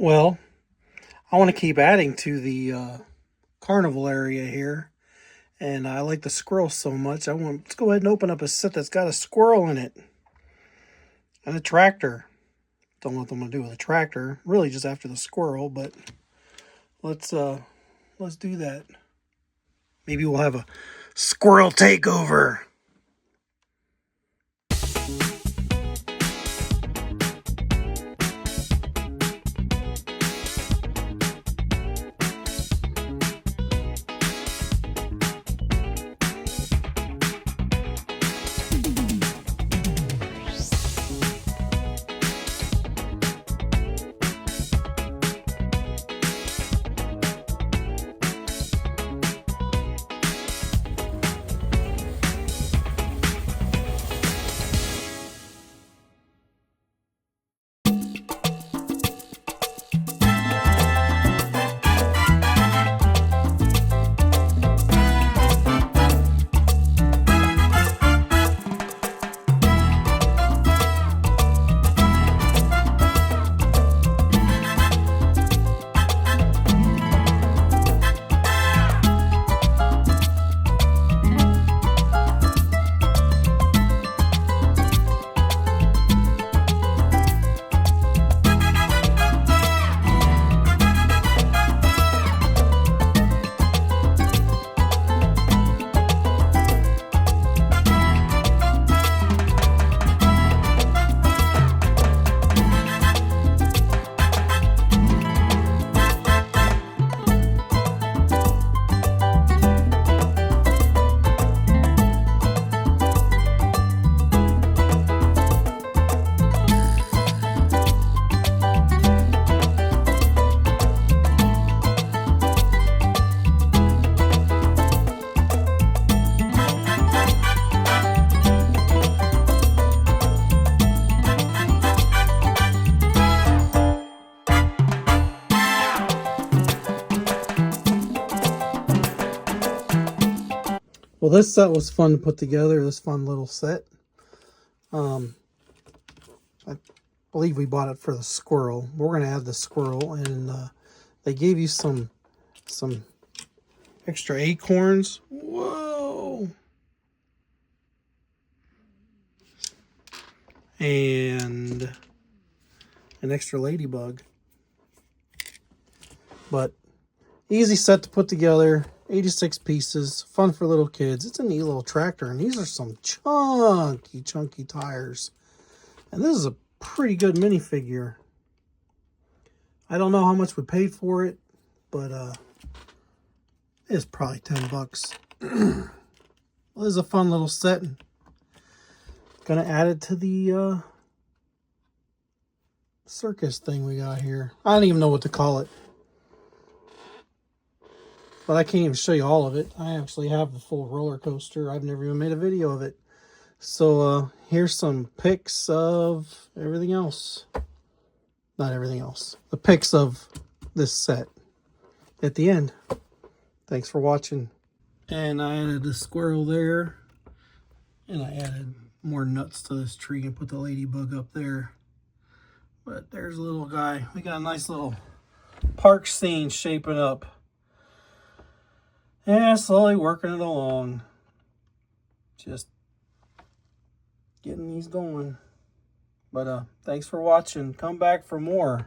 Well, I want to keep adding to the carnival area here. And I like the squirrel so much. Let's go ahead and open up a set that's got a squirrel in it. And a tractor. Don't know what I'm going to do with a tractor. Really just after the squirrel, but let's do that. Maybe we'll have a squirrel takeover. Well, this set was fun to put together, this fun little set. I believe we bought it for the squirrel. We're going to add the squirrel, and they gave you some extra acorns. Whoa! And an extra ladybug. But easy set to put together. 86 pieces, fun for little kids. It's a neat little tractor, and these are some chunky tires. And this is a pretty good minifigure. I don't know how much we paid for it, but it's probably 10 bucks. Well, this is a fun little set. Gonna add it to the circus thing we got here. I don't even know what to call it. But I can't even show you all of it. I actually have the full roller coaster. I've never even made a video of it. So here's some pics of everything else. Not everything else. The pics of this set at the end. Thanks for watching. And I added the squirrel there. And I added more nuts to this tree and put the ladybug up there. But there's a little guy. We got a nice little park scene shaping up. Yeah, slowly working it along. Just getting these going. But thanks for watching. Come back for more.